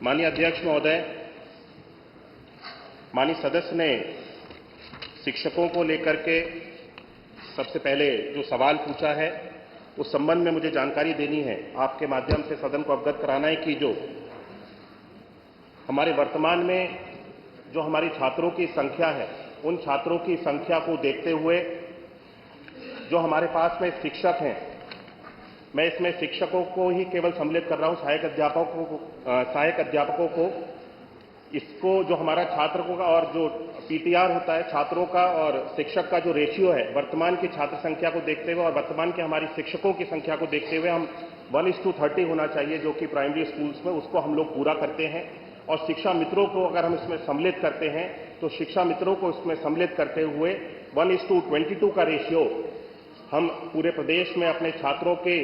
माननीय अध्यक्ष महोदय, माननीय सदस्य ने शिक्षकों को लेकर के सबसे पहले जो सवाल पूछा है उस संबंध में मुझे जानकारी देनी है, आपके माध्यम से सदन को अवगत कराना है कि जो हमारे वर्तमान में जो हमारी छात्रों की संख्या है, उन छात्रों की संख्या को देखते हुए जो हमारे पास में शिक्षक हैं, मैं इसमें शिक्षकों को ही केवल सम्मिलित कर रहा हूं, सहायक अध्यापकों को इसको जो हमारा छात्रों का और जो पीटीआर होता है छात्रों का और शिक्षक का जो रेशियो है, वर्तमान की छात्र संख्या को देखते हुए और वर्तमान के हमारी शिक्षकों की संख्या को देखते हुए हम 1:30 होना चाहिए, जो कि प्राइमरी स्कूल्स में उसको हम लोग पूरा करते हैं। और शिक्षा मित्रों को अगर हम इसमें सम्मिलित करते हैं तो शिक्षा मित्रों को इसमें सम्मिलित करते हुए 1:22 का रेशियो हम पूरे प्रदेश में अपने छात्रों के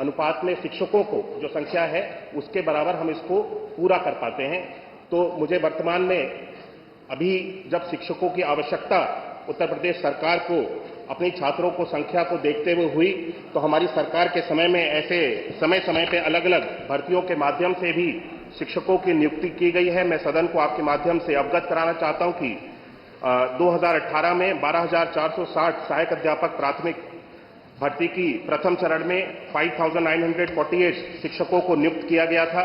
अनुपात में शिक्षकों को जो संख्या है उसके बराबर हम इसको पूरा कर पाते हैं। तो मुझे वर्तमान में अभी जब शिक्षकों की आवश्यकता उत्तर प्रदेश सरकार को अपनी छात्रों को संख्या को देखते हुए हुई, तो हमारी सरकार के समय में ऐसे समय समय पे अलग अलग भर्तियों के माध्यम से भी शिक्षकों की नियुक्ति की गई है। मैं सदन को आपके माध्यम से अवगत कराना चाहता हूं कि 2018 में 12,460 सहायक अध्यापक प्राथमिक भर्ती की प्रथम चरण में 5,948 शिक्षकों को नियुक्त किया गया था।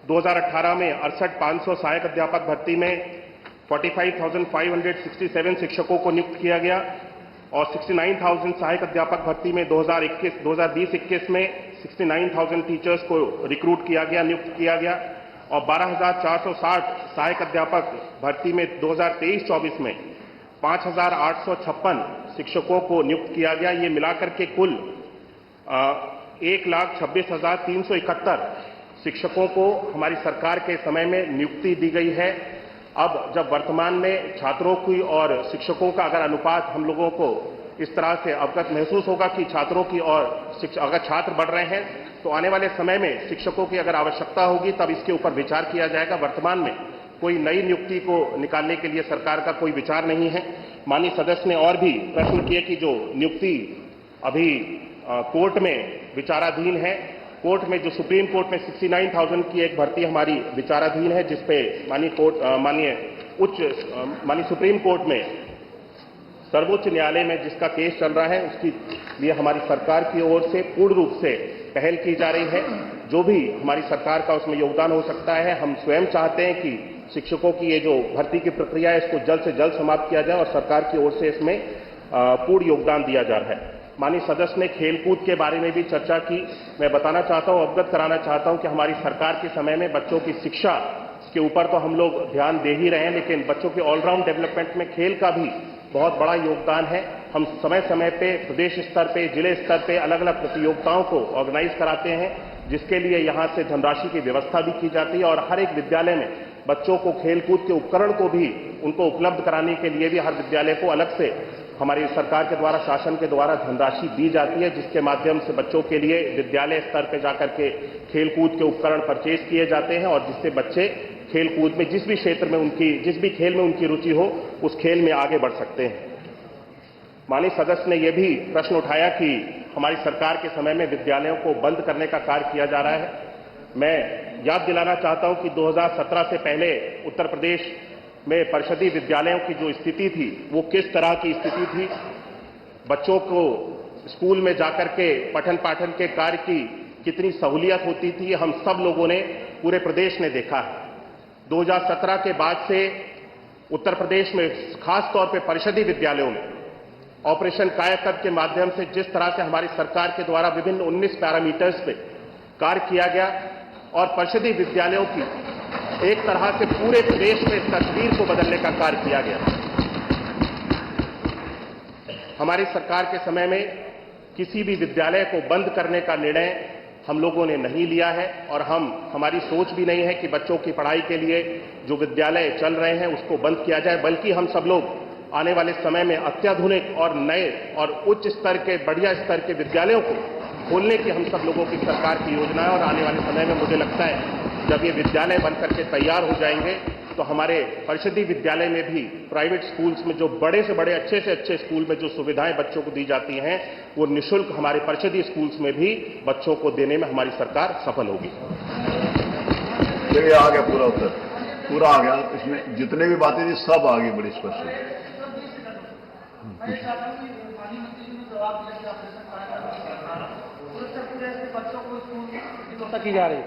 2018 में 68,500 सहायक अध्यापक भर्ती में 45,567 शिक्षकों को नियुक्त किया गया और 69,000 सहायक अध्यापक भर्ती में 2020-21 में 69,000 टीचर्स को रिक्रूट किया गया, नियुक्त किया गया और 12,460 सहायक अध्यापक भर्ती में 2023-24 में 5,856 शिक्षकों को नियुक्त किया गया। ये मिलाकर के कुल 1,26,371 शिक्षकों को हमारी सरकार के समय में नियुक्ति दी गई है। अब जब वर्तमान में छात्रों की और शिक्षकों का अगर अनुपात हम लोगों को इस तरह से अवगत महसूस होगा कि छात्रों की और अगर छात्र बढ़ रहे हैं तो आने वाले समय में शिक्षकों की अगर आवश्यकता होगी तब इसके ऊपर विचार किया जाएगा। वर्तमान में कोई नई नियुक्ति को निकालने के लिए सरकार का कोई विचार नहीं है। माननीय सदस्य ने और भी प्रश्न किए कि जो नियुक्ति अभी कोर्ट में विचाराधीन है, कोर्ट में जो सुप्रीम कोर्ट में 69,000 की एक भर्ती हमारी विचाराधीन है, जिसपे माननीय सुप्रीम कोर्ट में सर्वोच्च न्यायालय में जिसका केस चल रहा है, उसकी लिए हमारी सरकार की ओर से पूर्ण रूप से पहल की जा रही है। जो भी हमारी सरकार का उसमें योगदान हो सकता है, हम स्वयं चाहते हैं कि शिक्षकों की ये जो भर्ती की प्रक्रिया है इसको जल्द से जल्द समाप्त किया जाए और सरकार की ओर से इसमें पूर्ण योगदान दिया जा रहा है। माननीय सदस्य ने खेलकूद के बारे में भी चर्चा की। मैं बताना चाहता हूं, अवगत कराना चाहता हूं कि हमारी सरकार के समय में बच्चों की शिक्षा के ऊपर तो हम लोग ध्यान दे ही रहे हैं, लेकिन बच्चों के ऑलराउंड डेवलपमेंट में खेल का भी बहुत बड़ा योगदान है। हम समय समय पे प्रदेश स्तर पे, जिले स्तर पे अलग अलग प्रतियोगिताओं को ऑर्गेनाइज कराते हैं, जिसके लिए यहां से धनराशि की व्यवस्था भी की जाती है और हर एक विद्यालय में बच्चों को खेलकूद के उपकरण को भी उनको उपलब्ध कराने के लिए भी हर विद्यालय को अलग से हमारी सरकार के द्वारा, शासन के द्वारा धनराशि दी जाती है, जिसके माध्यम से बच्चों के लिए विद्यालय स्तर पर जाकर के खेलकूद के उपकरण परचेज किए जाते हैं और जिससे बच्चे खेलकूद में जिस भी क्षेत्र में जिस भी खेल में उनकी रुचि हो उस खेल में आगे बढ़ सकते हैं। माननीय सदस्य ने यह भी प्रश्न उठाया कि हमारी सरकार के समय में विद्यालयों को बंद करने का कार्य किया जा रहा है। मैं याद दिलाना चाहता हूं कि 2017 से पहले उत्तर प्रदेश में परिषदीय विद्यालयों की जो स्थिति थी वो किस तरह की स्थिति थी। बच्चों को स्कूल में जाकर के पठन पाठन के कार्य की कितनी सहूलियत होती थी, हम सब लोगों ने, पूरे प्रदेश ने देखा है। 2017 के बाद से उत्तर प्रदेश में खास तौर पे परिषदीय विद्यालयों में ऑपरेशन कायाकल्प के माध्यम से जिस तरह से हमारी सरकार के द्वारा विभिन्न 19 पैरामीटर्स पे कार्य किया गया और परिषदीय विद्यालयों की एक तरह से पूरे प्रदेश में तस्वीर को बदलने का कार्य किया गया। हमारी सरकार के समय में किसी भी विद्यालय को बंद करने का निर्णय हम लोगों ने नहीं लिया है और हमारी सोच भी नहीं है कि बच्चों की पढ़ाई के लिए जो विद्यालय चल रहे हैं उसको बंद किया जाए, बल्कि हम सब लोग आने वाले समय में अत्याधुनिक और नए और उच्च स्तर के, बढ़िया स्तर के विद्यालयों को खोलने की हम सब लोगों की सरकार की योजना है। और आने वाले समय में मुझे लगता है जब ये विद्यालय बनकर के तैयार हो जाएंगे तो हमारे परिषदीय विद्यालय में भी प्राइवेट स्कूल्स में जो बड़े से बड़े, अच्छे से अच्छे स्कूल में जो सुविधाएं बच्चों को दी जाती हैं वो निःशुल्क हमारे परिषदीय स्कूल्स में भी बच्चों को देने में हमारी सरकार सफल होगी। चलिए आ गया पूरा उत्तर, पूरा आ गया। इसमें जितने भी बातें थी सब आ गई बड़ी स्पष्ट। की जा रही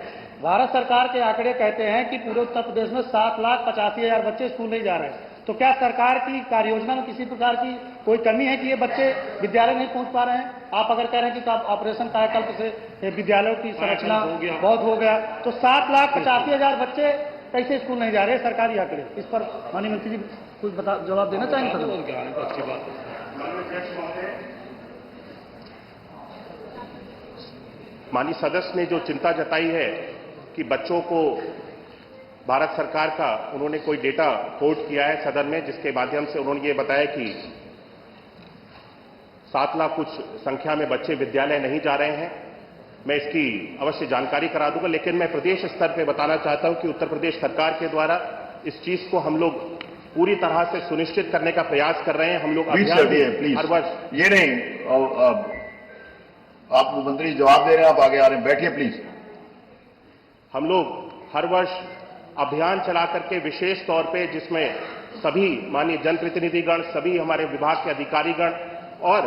भारत सरकार के आंकड़े कहते हैं कि पूरे उत्तर प्रदेश में 7,85,000 बच्चे स्कूल नहीं जा रहे हैं। तो क्या सरकार की कार्ययोजना में किसी प्रकार की कोई कमी है कि ये बच्चे विद्यालय नहीं पहुंच पा रहे हैं? आप अगर कह रहे हैं कि ऑपरेशन कायाकल्प से विद्यालयों की संरचना बहुत हो गया, तो 7,85,000 बच्चे कैसे स्कूल नहीं जा रहे? सरकारी आंकड़े, इस पर माननीय मंत्री जी कुछ जवाब देना चाहेंगे? माननीय सदस्य ने जो चिंता जताई है कि बच्चों को भारत सरकार का उन्होंने कोई डेटा कोट किया है सदन में, जिसके माध्यम से उन्होंने ये बताया कि 7 लाख कुछ संख्या में बच्चे विद्यालय नहीं जा रहे हैं। मैं इसकी अवश्य जानकारी करा दूंगा, लेकिन मैं प्रदेश स्तर पर बताना चाहता हूं कि उत्तर प्रदेश सरकार के द्वारा इस चीज को हम लोग पूरी तरह से सुनिश्चित करने का प्रयास कर रहे हैं। हम लोग हर वर्ष ये नहीं, आप मंत्री जवाब दे रहे हैं, आप आगे आ रहे हैं, बैठिए प्लीज। हम लोग हर वर्ष अभियान चला करके विशेष तौर पे, जिसमें सभी माननीय जनप्रतिनिधिगण, सभी हमारे विभाग के अधिकारीगण और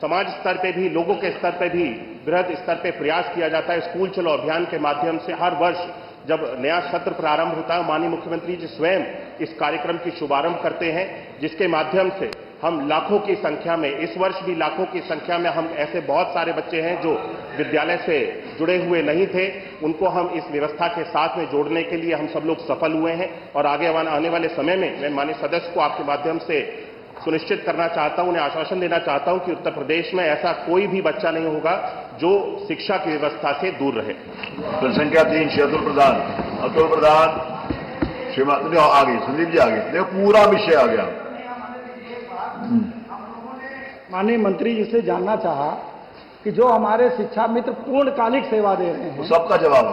समाज स्तर पे भी, लोगों के स्तर पे भी बृहद स्तर पे प्रयास किया जाता है। स्कूल चलो अभियान के माध्यम से हर वर्ष जब नया सत्र प्रारंभ होता है, माननीय मुख्यमंत्री जी स्वयं इस कार्यक्रम की शुभारंभ करते हैं, जिसके माध्यम से हम लाखों की संख्या में, इस वर्ष भी लाखों की संख्या में, हम ऐसे बहुत सारे बच्चे हैं जो विद्यालय से जुड़े हुए नहीं थे, उनको हम इस व्यवस्था के साथ में जोड़ने के लिए हम सब लोग सफल हुए हैं। और आगे आने वाले समय में मैं माननीय सदस्य को आपके माध्यम से सुनिश्चित करना चाहता हूं, उन्हें आश्वासन देना चाहता हूं कि उत्तर प्रदेश में ऐसा कोई भी बच्चा नहीं होगा जो शिक्षा की व्यवस्था से दूर रहे। संख्या 3 श्री अतुल प्रधान श्रीमान आ गई, संदीप जी आ गए, देखो पूरा विषय आ गया। माननीय मंत्री जी से जानना चाहा कि जो हमारे शिक्षा मित्र पूर्णकालिक सेवा दे रहे हैं, सबका जवाब